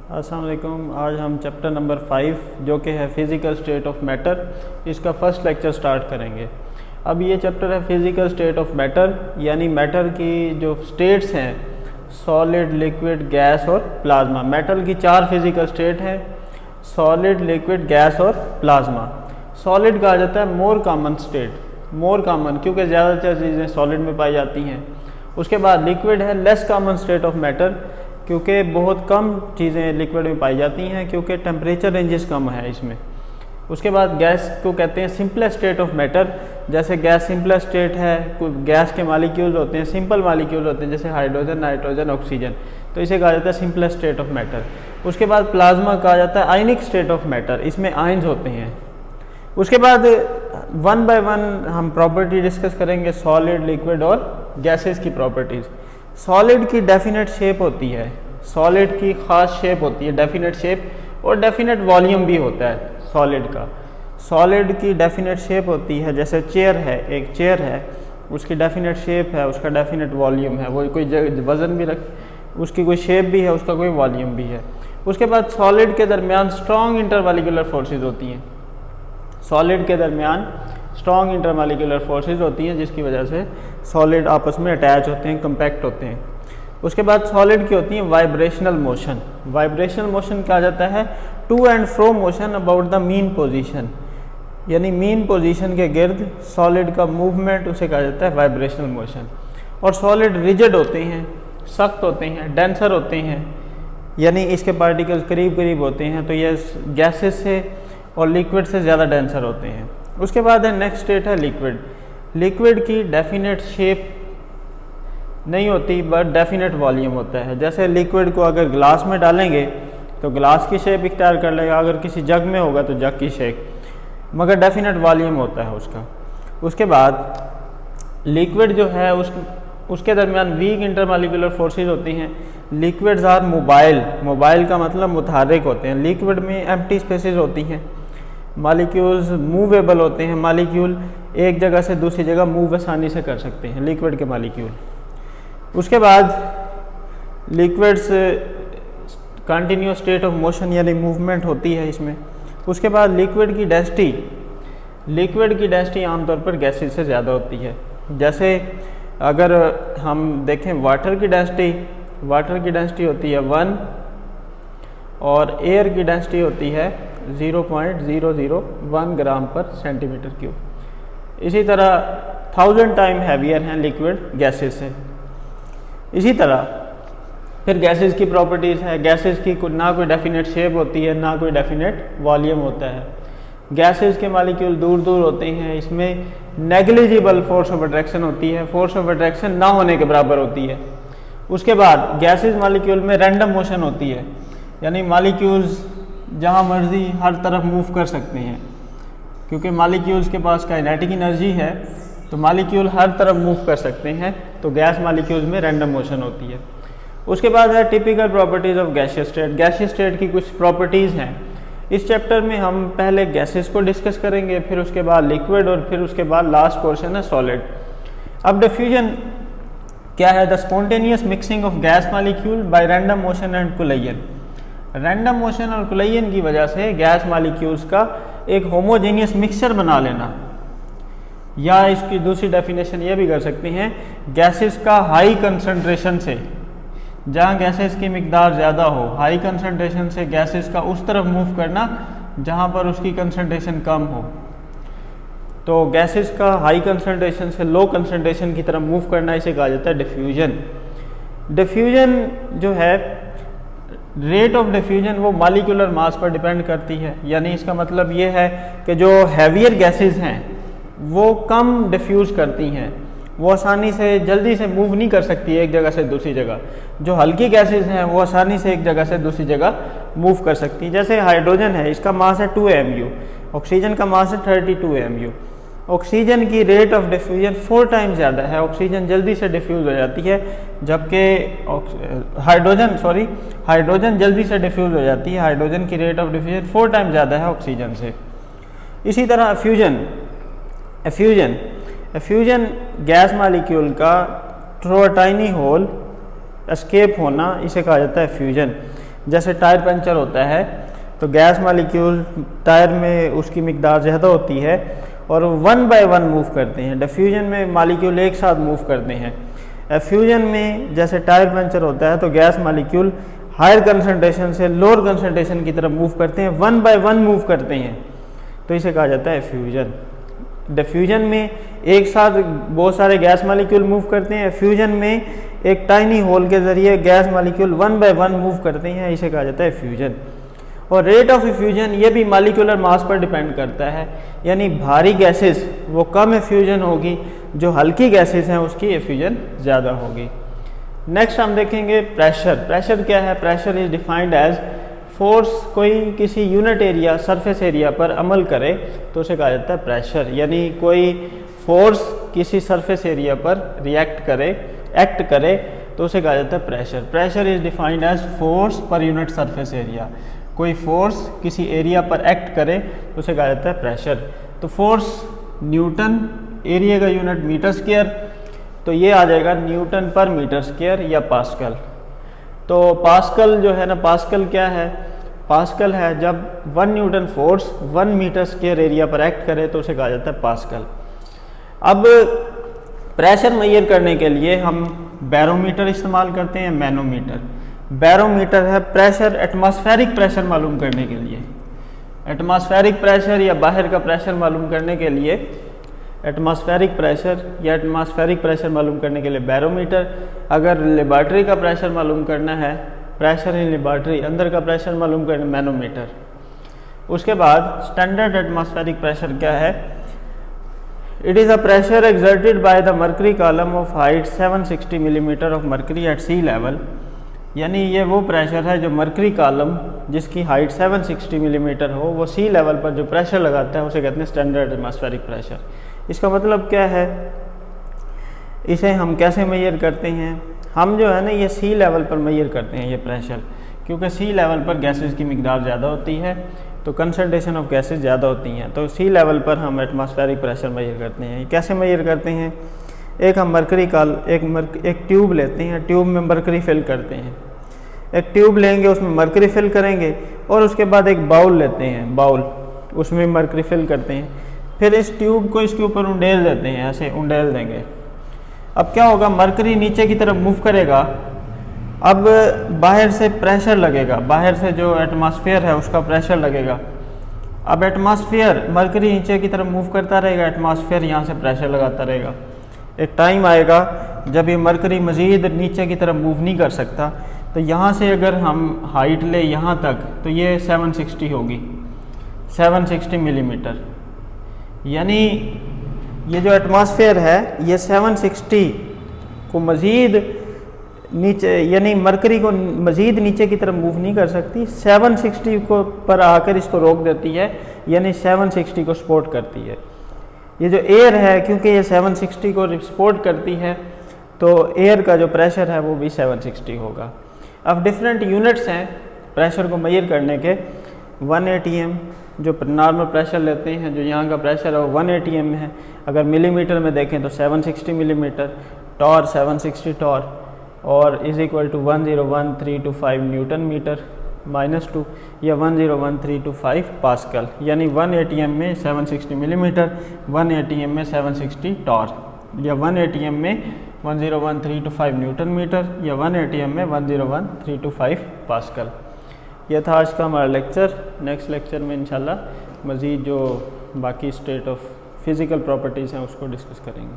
अस्सलाम वालेकुम। आज हम चैप्टर नंबर 5 जो कि है फिज़िकल स्टेट ऑफ मैटर, इसका फर्स्ट लेक्चर स्टार्ट करेंगे। अब ये चैप्टर है फिज़िकल स्टेट ऑफ मैटर, यानी मैटर की जो स्टेट्स हैं, सॉलिड, लिक्विड, गैस और प्लाज्मा। मैटर की 4 फिज़िकल स्टेट हैं, सॉलिड, लिक्विड, गैस और प्लाज्मा। सॉलिड कहा जाता है more common state, more common क्योंकि ज़्यादातर चीज़ें सॉलिड में पाई जाती हैं। उसके बाद लिक्विड है less common state of matter, क्योंकि बहुत कम चीज़ें लिक्विड में पाई जाती हैं क्योंकि टेम्परेचर रेंजेस कम है इसमें। उसके बाद गैस को कहते हैं सिंपलेस्ट स्टेट ऑफ मैटर, जैसे गैस सिंपलेस्ट स्टेट है। कुछ गैस के मालिक्यूल्स होते हैं, सिंपल मालिक्यूल्स होते हैं, जैसे हाइड्रोजन, नाइट्रोजन, ऑक्सीजन, तो इसे कहा जाता है सिंपलेस्ट स्टेट ऑफ मैटर। उसके बाद प्लाज्मा कहा जाता है आयनिक स्टेट ऑफ मैटर, इसमें आयन्स होते हैं। उसके बाद वन बाय वन हम प्रॉपर्टी डिस्कस करेंगे, सॉलिड, लिक्विड और गैसेस की प्रॉपर्टीज़। सॉलिड की डेफिनेट शेप होती है, सॉलिड की ख़ास शेप होती है, डेफिनेट शेप, और डेफिनेट वॉल्यूम भी होता है सॉलिड का। सॉलिड की डेफिनेट शेप होती है, जैसे चेयर है, एक चेयर है, उसकी डेफिनेट शेप है, उसका डेफिनेट वॉल्यूम है, वो कोई वज़न भी उसकी कोई शेप भी है, उसका कोई वॉल्यूम भी है। उसके बाद सॉलिड के दरमियान स्ट्रॉन्ग इंटरमॉलिक्यूलर फोर्सेज होती हैं, सॉलिड के दरमियान स्ट्रॉन्ग इंटरमॉलिक्यूलर फोर्सेज होती हैं, जिसकी वजह से सॉलिड आपस में अटैच होते हैं, कंपैक्ट होते हैं। उसके बाद सॉलिड की होती है वाइब्रेशनल मोशन। वाइब्रेशनल मोशन कहा जाता है to and fro motion about the mean position, यानी मीन पोजीशन के गिर्द सॉलिड का मूवमेंट, उसे कहा जाता है वाइब्रेशनल मोशन। और सॉलिड रिजिड होते हैं, सख्त होते हैं, डेंसर होते हैं, यानी इसके पार्टिकल्स करीब करीब होते हैं, तो ये गैसेस से और लिक्विड से ज़्यादा डेंसर होते हैं। उसके बाद है नेक्स्ट स्टेट है लिक्विड। लिक्विड की डेफिनेट शेप नहीं होती बट डेफिनेट वॉल्यूम होता है। जैसे लिक्विड को अगर ग्लास में डालेंगे तो ग्लास की शेप इख्तियार कर लेगा, अगर किसी जग में होगा तो जग की शेप, मगर डेफिनेट वॉल्यूम होता है उसका। उसके बाद लिक्विड जो है उसके दरमियान वीक इंटरमॉलिक्यूलर फोर्सेज होती हैं। लिक्विड्स आर मोबाइल, मोबाइल का मतलब मुतहर्रिक होते हैं। लिक्विड में एम्प्टी स्पेसेस होती हैं, मालिक्यूल्स मूवेबल होते हैं, मालिक्यूल एक जगह से दूसरी जगह मूव आसानी से कर सकते हैं लिक्विड के मालिक्यूल। उसके बाद liquids continuous state of motion यानी मूवमेंट होती है इसमें। उसके बाद लिक्विड की डेंसिटी, लिक्विड की डेंसिटी आमतौर पर गैसेस से ज़्यादा होती है। जैसे अगर हम देखें वाटर की डेंसिटी, वाटर की डेंसिटी होती है 1 और एयर की डेंसिटी होती है 0.001 ग्राम पर सेंटीमीटर क्यूब। इसी तरह 1000 टाइम हैवियर हैं लिक्विड गैसेस से। इसी तरह फिर गैसेस की प्रॉपर्टीज़ है। गैसेस की ना कोई डेफिनेट शेप होती है, ना कोई डेफिनेट वॉल्यूम होता है। गैसेस के मालिक्यूल दूर दूर होते हैं, इसमें नेग्लिजिबल फोर्स ऑफ अट्रैक्शन होती है, फोर्स ऑफ अट्रैक्शन ना होने के बराबर होती है। उसके बाद गैसेस मालिक्यूल में रैंडम मोशन होती है, यानी मालिक्यूल्स जहाँ मर्जी हर तरफ मूव कर सकते हैं, क्योंकि मालिक्यूल्स के पास काइनेटिक एनर्जी है तो मालिक्यूल हर तरफ मूव कर सकते हैं, तो गैस मालिक्यूल्स में रैंडम मोशन होती है। उसके बाद है typical properties of gaseous state. Gaseous state की कुछ प्रॉपर्टीज़ हैं। इस चैप्टर में हम पहले गैसेस को डिस्कस करेंगे, फिर उसके बाद लिक्विड, और फिर उसके बाद लास्ट पोर्शन है सॉलिड। अब डिफ्यूजन क्या है? The spontaneous mixing of gas molecule bye random motion and collision. Random motion और कोलिजन की वजह से गैस मालिक्यूल्स का एक होमोजेनियस मिक्सचर बना लेना, या इसकी दूसरी डेफिनेशन ये भी कर सकते हैं, गैसेस का हाई कंसंट्रेशन से, जहाँ गैसेस की मिकदार ज़्यादा हो, हाई कंसंट्रेशन से गैसेस का उस तरफ मूव करना जहाँ पर उसकी कंसंट्रेशन कम हो। तो गैसेस का हाई कंसंट्रेशन से लो कंसंट्रेशन की तरफ मूव करना, इसे कहा जाता है डिफ्यूजन। डिफ्यूजन जो है, रेट ऑफ डिफ्यूजन वो मॉलिक्यूलर मास पर डिपेंड करती है, यानी इसका मतलब ये है कि जो हैवियर गैसेस हैं वो कम डिफ्यूज़ करती हैं, वो आसानी से जल्दी से मूव नहीं कर सकती एक जगह से दूसरी जगह। जो हल्की गैसेस हैं वो आसानी से एक जगह से दूसरी जगह मूव कर सकती हैं। जैसे हाइड्रोजन है, इसका मास है 2 mu, ऑक्सीजन का मास है 32 mu। ऑक्सीजन की रेट ऑफ डिफ्यूजन 4 टाइम्स ज़्यादा है, ऑक्सीजन जल्दी से डिफ्यूज़ हो जाती है, जबकि हाइड्रोजन जल्दी से डिफ्यूज़ हो जाती है। हाइड्रोजन की रेट ऑफ डिफ्यूजन 4 टाइम्स ज़्यादा है ऑक्सीजन से। इसी तरह एफ्यूजन गैस मालिक्यूल का through a tiny hole escape होना, इसे कहा जाता है फ्यूजन। जैसे टायर पंचर होता है तो गैस मालिक्यूल टायर में उसकी मिकदार ज़्यादा होती है और 1 बाय 1 मूव करते हैं। डिफ्यूजन में मालिक्यूल एक साथ मूव करते हैं। एफ्यूजन में जैसे टायर पंचर होता है तो गैस मालिक्यूल हायर कंसनट्रेशन से लोअर कंसनट्रेशन की तरफ मूव करते हैं, 1 बाय 1 मूव करते हैं, तो इसे कहा जाता है एफ्यूजन। डिफ्यूजन में एक साथ बहुत सारे गैस मालिक्यूल मूव करते हैं, एफ्यूजन में एक टाइनी होल के ज़रिए गैस मालिक्यूल 1 बाय 1 मूव करते हैं, इसे कहा जाता है एफ्यूजन। और रेट ऑफ एफ्यूजन ये भी मालिक्यूलर मास पर डिपेंड करता है, यानी भारी गैसेस वो कम एफ्यूजन होगी, जो हल्की गैसेस हैं उसकी एफ्यूजन ज़्यादा होगी। नेक्स्ट हम देखेंगे प्रेशर। प्रेशर क्या है? Pressure is defined as force कोई किसी यूनिट एरिया सरफेस एरिया पर अमल करे तो उसे कहा जाता है प्रेशर, यानी कोई फोर्स किसी सरफेस एरिया पर एक्ट करे तो उसे कहा जाता है pressure. Pressure is defined as force per unit surface area, कोई फोर्स किसी एरिया पर एक्ट करे तो उसे कहा जाता है प्रेशर। तो फोर्स न्यूटन, एरिया का यूनिट मीटर स्क्वायर, तो ये आ जाएगा न्यूटन पर मीटर स्क्वायर या पास्कल। तो पास्कल जो है ना, पास्कल क्या है? पास्कल है जब 1 newton force 1 metre square area पर एक्ट करे तो उसे कहा जाता है पास्कल। अब प्रेशर मेजर करने के लिए हम बैरोमीटर इस्तेमाल करते हैं, मैनोमीटर। बैरोमीटर है प्रेशर, एटमॉस्फेरिक प्रेशर मालूम करने के लिए। एटमॉस्फेरिक प्रेशर या बाहर का प्रेशर मालूम करने के लिए एटमॉस्फेरिक प्रेशर मालूम करने के लिए बैरोमीटर। अगर लेबॉर्ट्री का प्रेशर मालूम करना है, प्रेशर इन लेबॉर्ट्री, अंदर का प्रेशर मालूम करना, मैनोमीटर। उसके बाद स्टैंडर्ड एटमॉस्फेरिक प्रेशर क्या है? It is a pressure exerted by the mercury column of height 760 millimetre of mercury at sea level, यानी ये वो प्रेशर है जो मर्करी कॉलम जिसकी हाइट 760 मिलीमीटर हो, वो सी लेवल पर जो प्रेशर लगाता है उसे कहते हैं स्टैंडर्ड एटमॉस्फेरिक प्रेशर। इसका मतलब क्या है? इसे हम कैसे मेजर करते हैं? हम जो है ना ये सी लेवल पर मेजर करते हैं ये प्रेशर, क्योंकि सी लेवल पर गैसेस की मिकदार ज़्यादा होती है तो कंसनट्रेशन ऑफ गैसेस ज़्यादा होती हैं, तो सी लेवल पर हम एटमॉस्फेरिक प्रेशर मेजर करते हैं। कैसे मेजर करते हैं? एक हम एक ट्यूब लेते हैं, ट्यूब में मरकरी फिल करते हैं। एक ट्यूब लेंगे, उसमें मरकरी फिल करेंगे और उसके बाद एक बाउल लेते हैं, बाउल उसमें मरकरी फिल करते हैं, फिर इस ट्यूब को इसके ऊपर उंडेल देते हैं, ऐसे उंडेल देंगे। अब क्या होगा? मरकरी नीचे की तरफ मूव करेगा। अब बाहर से प्रेशर लगेगा, बाहर से जो एटमॉस्फेयर है उसका प्रेशर लगेगा। अब एटमॉस्फेयर, मरकरी नीचे की तरफ मूव करता रहेगा, एटमॉस्फेयर यहाँ से प्रेशर लगाता रहेगा। एक टाइम आएगा जब ये मरकरी मज़ीद नीचे की तरफ मूव नहीं कर सकता, तो यहाँ से अगर हम हाइट ले यहाँ तक तो ये 760 होगी, 760 मिलीमीटर। यानी ये जो एटमॉस्फेयर है ये 760 को मज़ीद नीचे, यानी मरकरी को मज़ीद नीचे की तरफ मूव नहीं कर सकती, 760 को पर आकर इसको रोक देती है, यानी 760 को सपोर्ट करती है। ये जो एयर है, क्योंकि ये 760 को सपोर्ट करती है तो एयर का जो प्रेशर है वो भी 760 होगा। अब डिफरेंट यूनिट्स हैं प्रेशर को मेजर करने के। 1 atm जो नॉर्मल प्रेशर लेते हैं, जो यहाँ का प्रेशर है वो 1 atm है। अगर मिलीमीटर में देखें तो 760 मिलीमीटर, टॉर 760 टॉर, और is equal to 101,325 newton metre -2 या 101,325 पास्कल, यानी 1 atm में 760 मिलीमीटर, 1 atm में 760 टॉर, या 1 atm में 101,325 न्यूटन मीटर, या 1 atm में 101,325 पास्कल। यह था आज का हमारा लेक्चर। नेक्स्ट लेक्चर में इंशाल्लाह मज़ीद जो बाकी स्टेट ऑफ फिज़िकल प्रॉपर्टीज़ हैं उसको डिस्कस करेंगे।